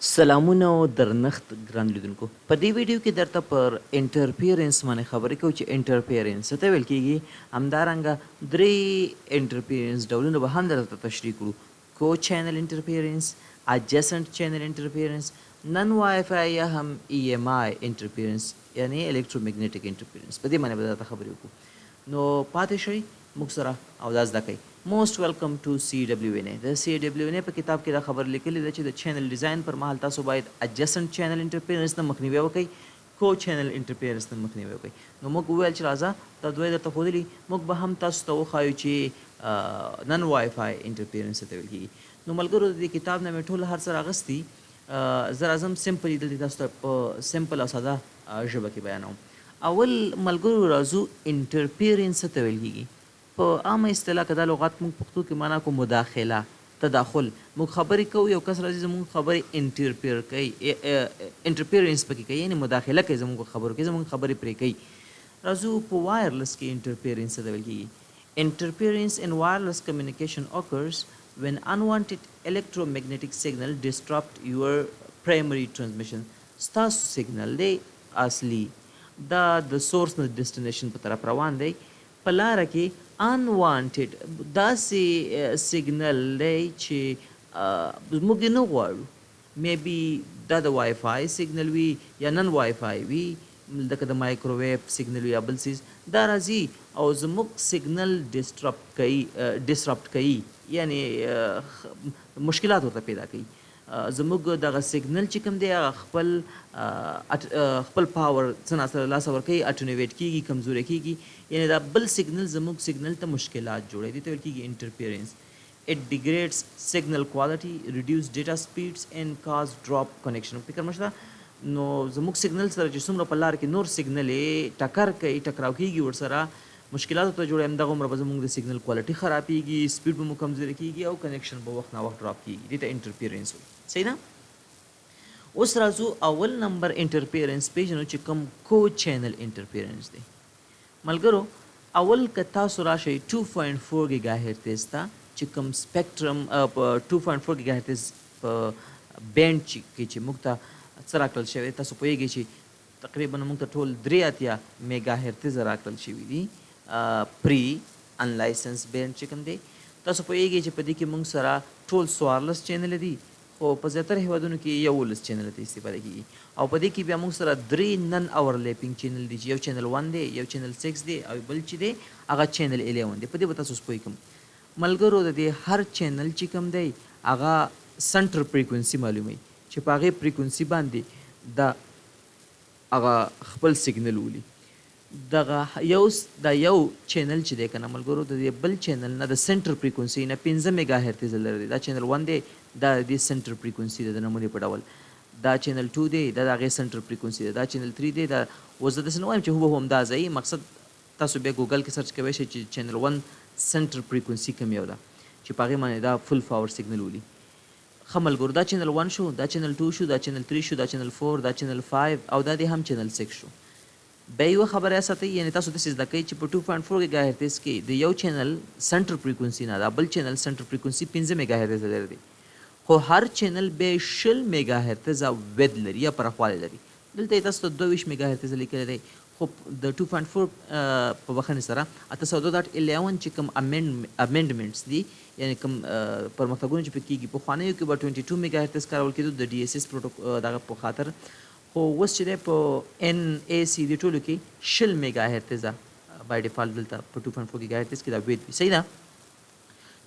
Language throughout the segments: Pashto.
سلامونه او درنښت ګران لیدونکو په دې ویډیو کې درته پر انټرفیرنس باندې خبرې کوو چې انټرفیرنس څه ته ویل کیږي همدارنګه درې انټرفیرنس ډولونه به هم درته تشریح کړو کو چینل انټرفیرنس اجسنټ چینل انټرفیرنس نن وای فای یا هم ای ایم آی انټرفیرنس یعنی الکترومیګنیټک انټرفیرنس په دې باندې به درته خبرې وکړو نو پاتې شئ موږ سره او دا زده کوئ موست ویلکم ټو سی ډبلیو ان ای د سی ډبلیو ان ای په کتاب کې دا خبر لیکلې ده چې د چینل ډیزاین پر مهال تاسو باید اجسنټ چینل انټرفیرنس نه مخنیوي وکړئ کو چینل انټرفیرنس نه مخنیوي وکړئ نو موږ وویل چې راځه دا دوی درته ښودلي موږ به هم تاسو ته وښایو چې نن وای فای انټرفیرنس ته ویل کېږي نو ملګرو د دې کتاب نه مې ټول هر څه راغستي زه راځم سمپلي دلته تاسو ته په سمپل او ساده ژبه کې بیانوم اول ملګرو راځو انټرفیرنس ته ویل کېږي په عامه اصطلاح که دا لغات موږ پښتو کې معنا کو مداخله تداخل موږ خبرې کوو یو کس راځي زموږ خبرې انټرفیر کوي انټرفیرنس پکې کوي یعنی مداخله کوي زموږ خبرو کې زموږ خبرې پرې کوي راځو په وایرلس کې انټرفیرنس ته ویل کېږي interference in wireless communication occurs when unwanted electromagnetic signal disrupt your primary transmission ستاسو سیګنل دی اصلي دا د سورس نه ډیسټینیشن په طرف روان دی په لاره کې unwanted داسې سیګنل دی چې موږ یې نه غواړو میبي دا د وای فای سیګنل وي یا نن وای فای وي لکه د مایکروویو سیګنل وي یا بل څیز دا راځي او زموږ سیګنل ډسرپټ کوي یعنی مشکلات ورته پیدا کوي زموږ دغه سیګنل چې کوم دی هغه خپل پاور څه سره لاسه ورکوي اټنویټ کیږي کمزوری کیږي یعنی دا بل سیګنل زموږ سیګنل ته مشکلات جوړوي دې ته ویل کیږي انټرفیرنس it degrades signal quality reduce data speeds and cause drop connection فکر مشته نو زموږ سیګنل سره چې څومره په لار کې نور سیګنل یې ټکر کوي ټکراو کیږي ورسره مشکلات ته جوړي همدغه عمر به زموږ د سیګنل کوالټي خرابېږي سپیډ به مو کمزوري کیږي او کنیکشن به وخت نا وخت ډراپ کیږي دې ته انټرفیرنس وایي صحیح ده اوس راځو اول نمبر انټرفیرنس پیژنو چې کوم کو چینل انټرفیرنس دی ملګرو اول که تاسو راشئ 2.4 ګیګا هرتز ته چې کوم سپیکټرم په 2.4 ګیګا هرتز په بینډ کې چې موږ ته څه راکړل شوی تاسو پوهیږئ چې تقریبا موږ ته ټول 83 میګا هرتز راکړل شوي دي پری انلایسنس بینډ چې کوم دی تاسو پوهیږئ چې په دې کې موږ سره ټول 14 چینل دي خو په زیاتره هیوادونو کې 11 چینل ته استفاده کیږي او په دې کې بیا موږ سره 3 نن اورلیپینګ چینل دي چې یو چینل 1 دی یو چینل 6 دی او بل چې دی هغه چینل 11 دی په دې به تاسو پوه کوم ملګرو د دې هر چینل چې کوم دی هغه سنټر فریکوینسي معلوموي چې په هغې فریکوینسي باندې دا هغه خپل سیګنل ولي دغه دا یو چینل چې دی که نه ملګرو د دې بل چینل نه د سنټر فریکوینسي نه 15 میګا هرتز لري دی دا چینل 1 دی دا د دې سنټر فریکوینسي د نمونې په ډول دا چینل 2 دی دا د هغې سنټر فریکوینسي دی دا چینل 3 دی دا اوس زه داسې نه وایم چې هو هم دا ځایي مقصد تاسو بیا ګوګل کې سرچ کوی شئ چې چینل 1 سنټر فریکوینسي کوم یو ده چې په هغې باندې دا فل پاور سیګنل ولي ښه ملګرو دا چینل 1 شو دا چینل 2 شو دا چینل 3 شو دا چینل 4 دا چینل 5 او دا دی هم چینل 6 شو بیا یوه خبره ساتئ یعنی تاسو داسې زده کوئ چې په 2.4 ګیګا هرتز کې د یو چینل سنټر فریکوینسي نه دا بل چینل سنټر فریکوینسي 15 میګا هرتز لري دی خو هر چینل بیا 20 میګا هرتز ود لري یا پراخوالی لري دلته یې تاسو ته 22 میګا هرتز لیکلی دی خو د 2.4 په بخښنې سره 802.11 چې کوم امینډمنټس دي یعنی کوم پرمختګونه چې پکې کېږي پخوانیو کې به 22 میګا هرتز کارول کېدو د ډي اس اس دغه په خاطر خو اوس چې دی په ان ای سی دې ټولو کې 20 میګا هرتز ده بای ډیفالټ دلته په 2.4 ګیګا هرتز کې دا وید وي صحیح ده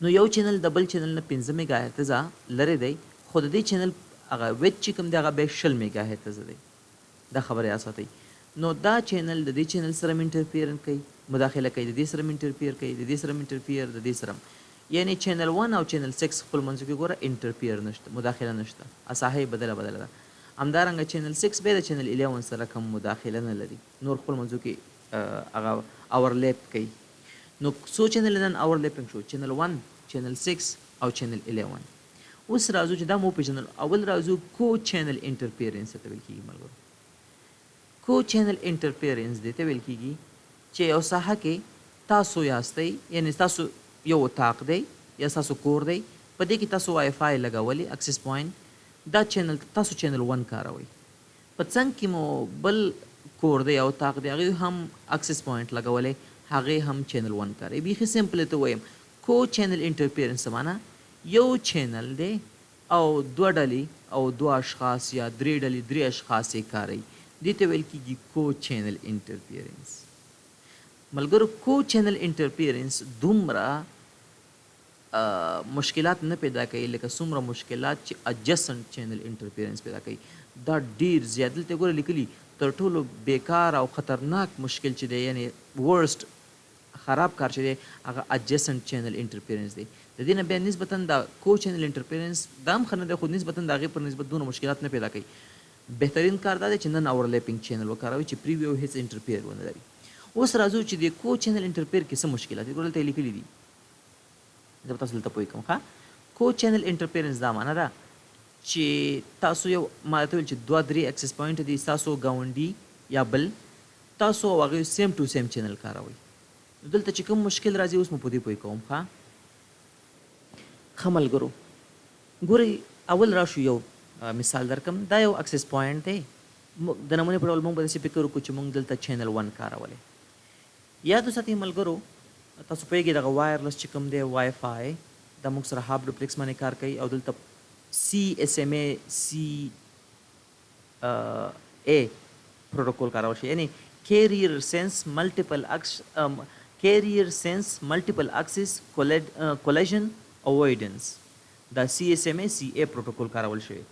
نو یو چینل د بل چینل نه 15 میګا هرتز لرې دی خو د دې چینل هغه وید چې کوم دی هغه بیا 20 میګا هرتز دی دا خبره یاد ساتئ نو دا چینل د دې چینل سره انټرفیرن کوي مداخله کوي د دې سره انټرفیر کوي د دې سره انټرفیر د دې سره یعنی چینل 1 او چینل 6 خپل منځ کې ګوره انټرفیر نشته مداخله نشته اساهی بدله ده همدارنګه چینل 6 بیا د چینل 11 سره کوم مداخله نه لري نور خپل منځو کې هغه اورلیپ کوي نو څو چینل نن اورلیپینګ شو چینل 1 چینل 6 او چینل 11 اوس راځو چې دا مو پیژنل اول راځو کو چینل انټرفیرنس ته ویل کېږي ملګرو کو چینل انټرفیرنس دې ته ویل کېږي چې یو ساحه کې تاسو یاستئ یعنی تاسو یو اطاق دی یا تاسو کور دی په دې کې تاسو وای فای لګولی اکسس پوینټ دا چینل تاسو چینل 1 کاروئ په څنګ کې مو بل کور دی او طاق دی هغې هم اکسس پوینټ لګولی هغې هم چینل 1 کاروي بیخي سمپل ته وایم کو چینل انټرفیرنس معنا یو چینل دی او دوه ډلې او دوه اشخاص یا درې ډلې درې اشخاص یې کاروي دې ته ویل کېږي کو چینل انټرفیرنس ملګرو کو چینل انټرفیرنس دومره مشکلات نه پیدا کوي لکه څومره مشکلات چې اجسنټ چینل انټرفیرنس پیدا کوي دا ډیر زیات دلته ګوره لیکلي تر ټولو بیکار او خطرناک مشکل چې دی یعنی ورسټ خراب کار چې دی هغه اجسنټ چینل انټرفیرنس دی د دې نه بیا نسبتا دا کو چینل انټرفیرنس دا هم ښه نه دی خو نسبتا د هغې پر نسبت دونه مشکلات نه پیدا کوي بهترین کار دا دی چې نن اورلیپینګ چینل وکاروئ چې پریویو هیڅ انټرفیر ونه لري اوس راځو چې د کو چینل انټرفیر کې څه مشکلات دي ګوره دلته یې لیکلي دي زه به تاسو دلته پوه کوم ښه کو چینل انټرفیرنس دا معنا ده چې تاسو یو ما ته ویل چې دوه درې اکسس پوینټ دي ستاسو ګاونډي یا بل تاسو او هغوی سیم ټو سیم چینل کاروئ دلته چې کوم مشکل راځي اوس مو په دې پوه کوم ښه ملګرو ګورئ اول راشو یو مثال درکم دا یو اکسس پوینټ دی د نمونې په ډول موږ به داسې فکر وکړو چې موږ دلته چینل 1 کارولی یاد وساتئ ملګرو تاسو پوهېږئ دغه وایرلس چې کوم دی وای فای دا موږ سره هاف ډوپلیکس باندې کار کوي او دلته CSMA CA پروتوکول کارول شي یعنی carrier sense multiple access collision avoidance دا CSMA CA پروتوکول کارول شوی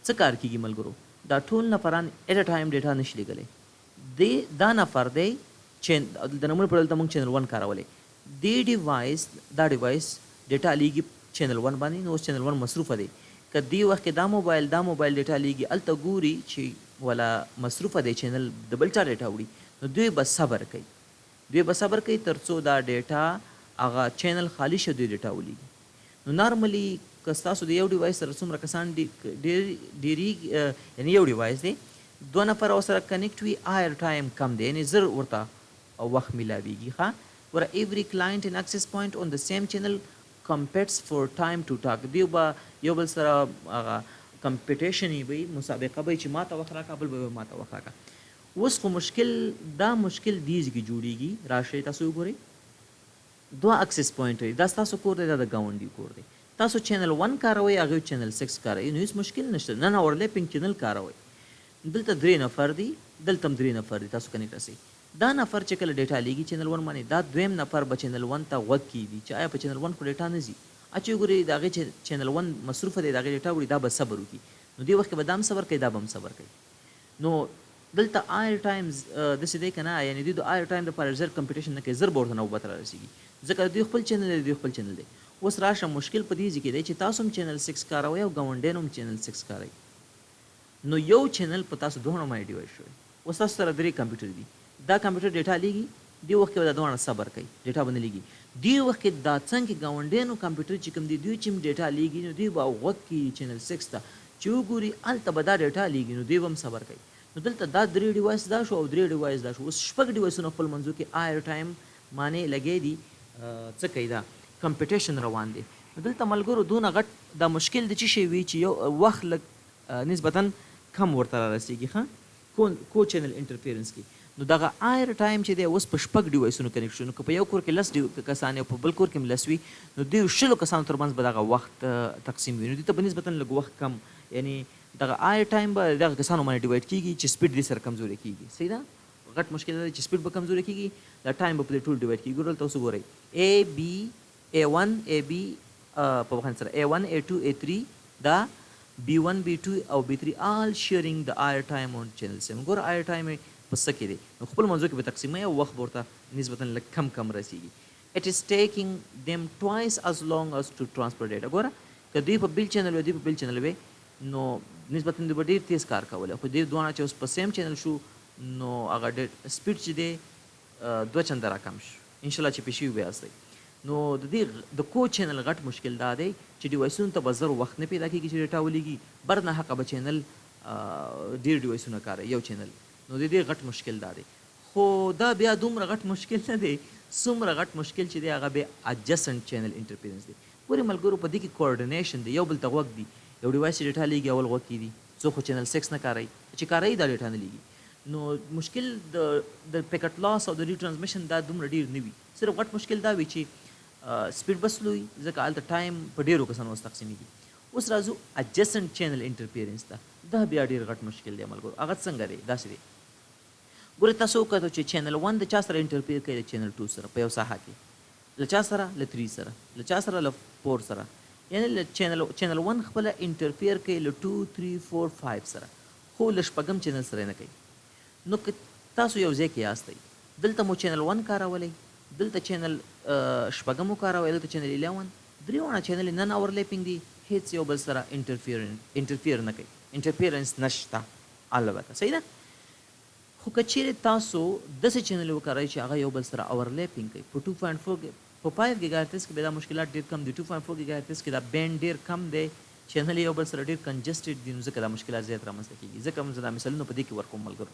څه کار کیږي ملګرو دا ټول نفران ایټ ا ټایم ډیټا نشي لګلی دا نفر دی چې د نمونې په ډول ته موږ چینل 1 کارولی دا ډیوایس ډیټا لیږي چینل 1 باندې نو اوس چینل 1 مصروفه دی که دې وخت کې دا موبایل ډیټا لیږي هلته ګوري چې ولا مصروفه دی چینل د بل چا ډیټا وړي نو دوی به صبر کوي تر څو دا ډیټا هغه چینل خالی شي دوی ډیټا ولیږي نو نارملی که ستاسو د یو ډیوایس سره څومره کسان ډېری یعنی یو ډیوایس دی دوه نفر ورسره کنیکټ وي آیر ټایم کم دی یعنې زر ورته وخت میلاویږي ښه ګوره ایوری کلاینټ ان اکسس پوینټ اون د سیم چینل competes for time to talk دیو به یو بل سره هغه کمپټیشن یې وي مسابقه به چې ما ته وخت راکړه بل به ما ته وخت راکړه اوس خو مشکل دیز کې جوړیږي راشئ تاسو وګورئ دوه اکسس پوینټ دی دا ستاسو کور دی دا د ګاونډي کور دی تاسو چینل 1 کاروئ هغوی چینل 6 کاروئ نو هېڅ مشکل نشته نن اورلیپینګ چینل کاروئ دلته 3 نفر دي دلته هم 3 نفر دي تاسو کنیکټ رسئ دا نفر چې کله ډیټا لیږي چینل 1 باندې دا دویم نفر به چینل 1 ته غوږ کیږي چې آیا په چینل 1 خو ډیټا نه ځي چې وګورئ د هغې چې چینل 1 مصروفه دی د هغې ډیټا وړي دا به صبر وکړي نو دې وخت کې به دا هم صبر کوي دا به هم صبر کوي نو دلته آیر ټایم داسې دی که نه یعنې دوی د آیر ټایم دپاره زر کمپټیشن نه کوي زر به ورته نوبت را رسېږي ځکه دوی خپل چینل دی دوی خپل چینل دی اوس راشه مشکل په دې ځای کې دی چې تاسو هم چینل 6 کاروئ او ګاونډیان هم چینل 6 کاروئ نو یو چینل په تاسو دواړو باندې ډیوایډ شوی اوس تاسو سره 3 کمپیوټر دي دا کمپیوټر ډیټا لیږي دې وخت کې به دا دواړه صبر کوي ډیټا به نه لیږي دې وخت کې دا څنګه ګاونډیانو کمپیوټر چې کوم دي دوی چې ډیټا لیږي نو دوی به غوږ کړي چینل 6 ته چې وګوري هلته به دا ډیټا لیږي نو دوی به هم صبر کوي نو دلته دا 3 ډیوایس دا شو او 3 ډیوایس دا شو اوس شپږ ډیوایسونه خپل منځو کې آیر ټایم معنی لګی دي څه کوي دا کمپټیشن روان دی دلته ملګرو دونه غټ دا مشکل د څه شی وي چې یو وخت لږ نسبتا کم ورته رارسېږي ښه کو چینل انټرفیرنس کې نو دغه آیر ټایم چې دی اوس په شپږ ډیوایسونو کنیکټ شو نو که په یو کور کې 10 کسان او په بل کور کې هم 10 وي نو دوی 100 کسانو ترمنځ به دغه وخت تقسیم وي نو دې ته به نسبتا لږ وخت کم یعنی دغه آیر ټایم به دغه کسانو باندې ډیوایډ کېږي چې سپیډ دې سره کمزورې کېږي صحیح ده غټ مشکل دی چې سپیډ به کمزورې کېږي دا ټایم به په دې ټول ډیوایډ کېږي ګورئ تاسو ګورئ A1 AB په بخښنه سره A1 A2 A3 دا B1 B2 او B3 all sharing the air time on channel 7 ګوره air time په څه کې دی نو خپل منځو کې به تقسیموي او وخت به ورته نسبتا لږ کم رسېږي it is taking them twice as long as to transfer data ګوره که دوی په بل چینل وي دوی په بل چینل وي نو نسبتا دوی به ډېر تیز کار کولی خو دوی دواړه چې اوس په سیم چینل شو نو هغه سپیډ چې دی 2 چنده راکم شو انشاءالله چې پېښې وي یاستئ نو د دې د کو چینل غټ مشکل دا دی چې ډیوایسونو ته به زر وخت نه پیدا کېږي چې ډیټا ولیږي بر نه حقه به چینل ډېر ډیوایسونه کاروي یو چینل نو د دې غټ مشکل دا دی خو دا بیا دومره غټ مشکل نه دی څومره غټ مشکل چې دی هغه بیا اجسنټ چینل انټرفیرنس دی ګورې ملګرو په دې کې کوارډینیشن دی یو بل ته غوږ دي یو ډیوایس چې ډیټا لیږي اول غوږ کې دي څوک خو چینل 6 نه کاروي چې کاروي دا ډیټا نه لیږي نو مشکل د پیکټ لاس او د ریټرانسمیشن دا دومره ډیر نه وي صرف غټ مشکل دا وي چې سپیډ بس لوی ځکه هلته ټایم په ډیرو کسانو اوس تقسیمیږي اوس راځو اډجسنټ چینل انټرفیرنس ته دا بیا ډیر غټ مشکل دی ملګرو هغه څنګه دی داسې دی ګوره تاسو وکړو چې چینل 1 د چا سره انټرفیر کوي د چینل 2 سره په یو ساحه کې له چا سره له 3 سره له چا سره له 4 سره یعنی له چینل 1 خپل انټرفیر کوي له 2 3 4 5 سره خو له شپږم چینل سره نه کوي نو که تاسو یو ځای کې یاستئ دلته مو چینل 1 کارولی دلته چینل شپږم وکاروئ دلته چینل 11 درې واړه چینل نن اورلیپینګ دي هیڅ یو بل سره انټرفیر نه کوي انټرفیرنس نشته البته صحیح ده خو که چیرې تاسو داسې چینل وکاروئ چې هغه یو بل سره اورلیپینګ کوي په 2.4 په 5 ګیګا هرتز کې به دا مشکلات ډېر کم دي 2.4 ګیګا هرتز کې دا بینډ ډېر کم دی چینل یو بل سره ډېر کنجسټډ دي نو ځکه دا مشکلات زیات رامنځته کېږي ځکه موږ دا مثالونه په دې کې ورکوم ملګرو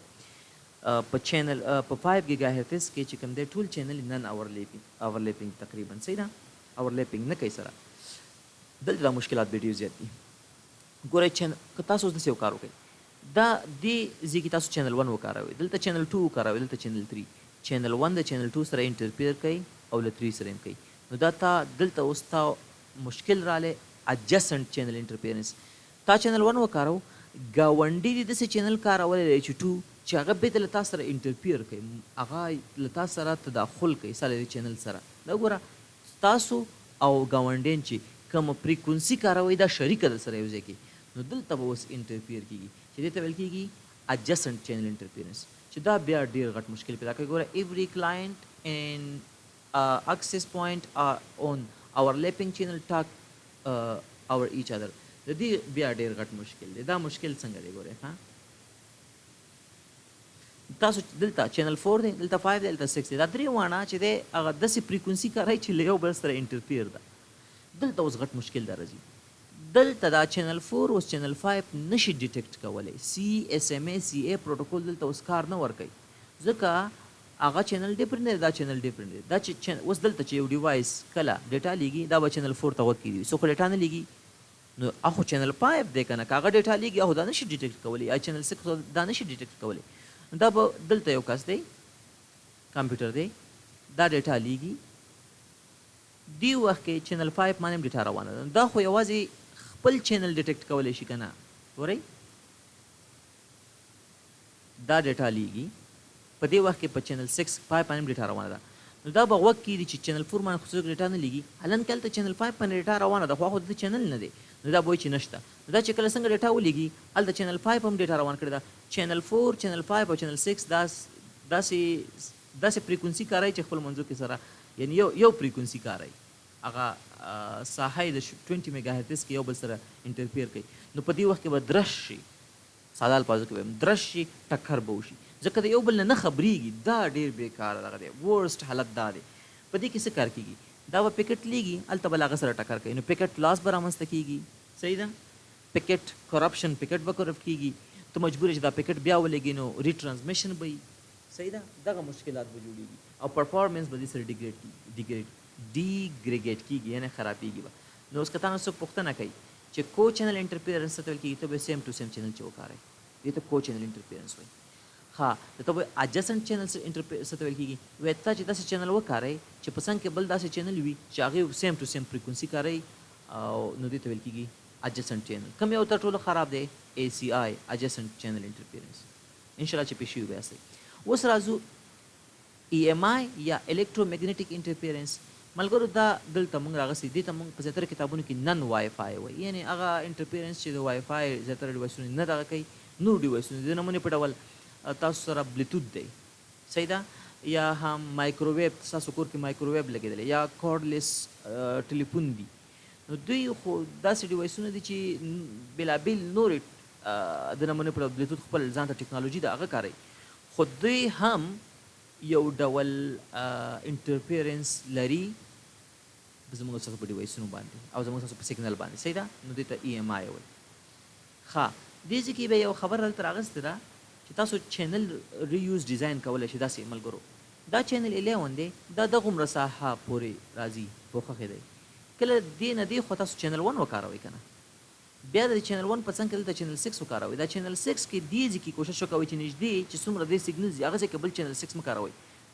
په چینل په 5 ګیګا هرتز کې چې کوم دی ټول چینل نن اورلیپینګ تقریبا صحیح ده اورلیپینګ نه کوي سره دلته دا مشکلات به ډېر زیات دي ګورئ که تاسو اوس داسې یو کار وکړئ دا دې ځای کې تاسو چینل 1 وکاروئ دلته چینل 2 وکاروئ دلته چینل 3 چینل 1 د چینل 2 سره انټرفیر کوي او له 3 سره هم کوي نو دا تا دلته اوس تا مشکل رالی اډجسنټ چینل انټرفیرنس تا چینل 1 وکارو ګاونډي دې داسې چینل کارولی دی چې 2 چې هغه بېرته له تا سره انټرفیر کوي هغه له تا سره تداخل کوي ستا له چینل سره دا ګوره تاسو او ګاونډیان چې کومه فریکونسي کاروئ دا شریکه در سره یو ځای کې نو دلته به اوس انټرفیر کېږي چې دې ته ویل کېږي اډجسنټ چینل انټرفیرنس چې دا بیا ډېر غټ مشکل پیدا کوي ګوره ایوری کلاینټ اینډ access point are on overlapping channel talk over each other د دې بیا ډېر غټ مشکل دی دا مشکل څنګه دی ګورئ ها تاسو دلته چینل 4 دی دلته 5 دی دلته 6 دی دا درې واڼه چې دی هغه داسې فریکونسي کاروي چې له یو بل سره انټرفیر ده دلته اوس غټ مشکل دا راځي دلته دا چینل 4 اوس چینل 5 نشي ډیټیکټ کولی CSMA CA پروتوکول دلته اوس کار نه ورکوي ځکه هغه چینل ډیفرنٹ دی دا چینل ډیفرنٹ دی دا چې اوس دلته چې یو ډیوایس کله ډیټا لیږي دا به چینل 4 ته غوږ کېږي څوک ډیټا نه لیږي نو هغه چینل 5 دی که نه که هغه ډیټا لیږي هغه دا نشي ډیټیکټ کولی یا چینل 6 دا نشي ډیټیکټ کولی دا به دلته یو کس دی کمپیوټر دی دا ډیټا لیږي دی وخت کې چینل 5 باندې هم ډیټا روانه ده دا خو یوازې خپل چینل ډیټیکټ کولی شي که نه ګورئ دا ډیټا لیږي په دې وخت کې په چینل 6 5 باندې ډیټا روانه ده نو دا به غوږ کېږي چې چینل 4 باندې خو څوک ډیټا نه لیږي حالان کې هلته چینل 5 باندې ډیټا روانه ده خو هغه د چینل نه دی نو دا به وایي چې نشته نو دا چې کله څنګه ډیټا ولیږي هلته چینل 5 هم ډیټا روان کړې ده چینل 4 چینل 5 او چینل 6 داسې فریکونسي کاروي چې خپل منځو کې سره یعنی یو فریکونسي کاروي هغه ساحه د 20 میگا هرتز کې یو بل سره انټرفیر کوي نو په دې وخت کې به درش شي ساده الفاظو کې به درش شي ټکر به وشي ځکه د یو بل نه خبرېږي دا ډېر بېکاره دغه دی ورسټ حالت دا دی په دې کې څه کار کېږي دا به پیکټ لیږي هلته به له هغه سره ټکر کوي نو پیکټ لاس به رامنځته کېږي صحیح ده پیکټ کرپشن پیکټ به کرپټ کېږي ته مجبور چې دا پیکټ بیا ولګي نو ریټرانسمیشن به وي صحیح ده دغه مشکلات به جوړېږي او پرفارمنس به دې سره ډیګریډ کېږي یعنې خرابېږي به نو اوس که تا نه څوک پوښتنه کوي چې کو چینل انټرفیرنس څه ته ویل کېږي ته به سیم ټو سیم چینل چې وکاروئ دې ته کو چینل انټرفیرنس وایي ها ته به اډجسنټ چینل څه ته ویل کېږي وایي ته چې داسې چینل وکاروئ چې په څنګ کې بل داسې چینل وي چې هغې سیم ټو سیم فریکونسي کاروي او نو دې ته ویل کېږي اډجسنټ چینل کوم یو تر ټولو خراب دی ACI اډجسنټ چینل انټرفیرنس انشاءالله چې پېښې به یاستئ اوس راځو EMI یا الکترومیګنیټک انټرفیرنس ملګرو دا دلته موږ راغسي دې ته موږ په زیاتره کتابونو کې نن وای فای وایي یعنې هغه انټرفیرنس چې د وای فای زیاتره ډیوایسونه نه دغه کوي نور ډیوایسونه د نمونې په ډول تاسو سره بلوتوث دی صحیح ده یا هم مایکروویو ستاسو کور کې مایکروویو لګېدلی یا کارډلیس ټلیفون دي نو دوی خو داسې ډیوایسونه دي چې بېلابېل نورې د نمونې په ډول بلوتوث خپل ځان ته ټیکنالوژي د هغه کاروي خو دوی هم یو ډول انټرفیرنس لري زموږ څخه په ډیوایسونو باندې او زموږ څخه په سیګنل باندې صحیح ده نو دې ته EMI وایي ښه دې ځای کې به یو خبره دلته راغستې ده چې تاسو چینل ریوز ډیزاین کولی شئ داسې ملګرو دا چینل 11 دی دا دغومره ساحه پورې راځي پوښښې دی کله دې نه دې خو تاسو چینل 1 وکاروئ که نه بیا د چینل 1 په څنګ کې دلته چینل 6 وکاروئ. دا چینل 6 کې دې ځای کې کوشش وکوئ چې نږدې چې څومره دې سیګنل ځي هغه ځای کې بل چینل 6 مه کاروئ.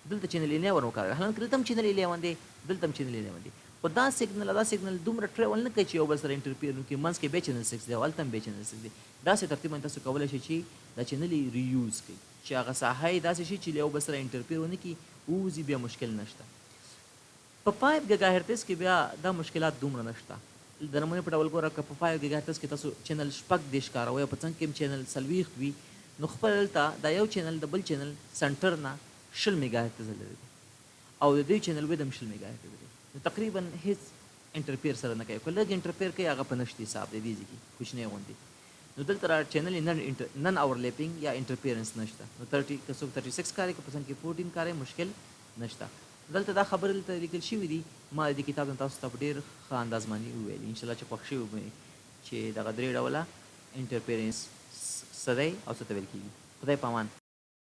دلته چینل 11 وکاروئ. حالانکه دلته هم چینل 11 دی، دلته هم چینل 11 دی. خو دا سیګنل دومره ټریول نه کوي چې یو بل سره انټرفیر وکړي. منځ کې بیا چینل 6 دی او هلته هم بیا چینل 6 دی. داسې ترتیبا تاسو کولی شئ چې دا چینل یې ریوز کړئ چې هغه ساحه یې داسې شي چې له یو بل سره انټرفیر ونه کړي، ووځي بیا مشکل نشته. په 5 ګیګا هرتز کې بیا دا مشکلات دومره نشته. د نمونې په ډول ګوره که په 5 ګیګا هرتز کې تاسو چینل شپږ دېرش کاروئ او په څنګ کې هم چینل 40 وي، نو خپل دلته دا یو چینل د بل چینل سنټر نه 20 میګا هرتز لري او د دې چینل وید هم 20 میګا هرتز لري. نو تقریبا هیڅ انټرفیر سره نه کوي. که لږ انټرفیر کوي هغه په نشت حساب دی دې ځای کې کوچنی غوندې. نو دلته را چینل نن اورلیپینګ یا انټرفیرنس نشته. نو 30 که څوک 36 کاري که په څنګ کې 14 کاري مشکل نشته. دلته دا خبره دلته لیکل شوي دي. ما د دې کتاب نه تاسو ته په ډېر ښه انداز باندې وویلي انشاءالله چې خوښ شوي به چې دغه درې ډوله انټرفیرنس څه دی او څه ته ویل کېږي. خدای په امان.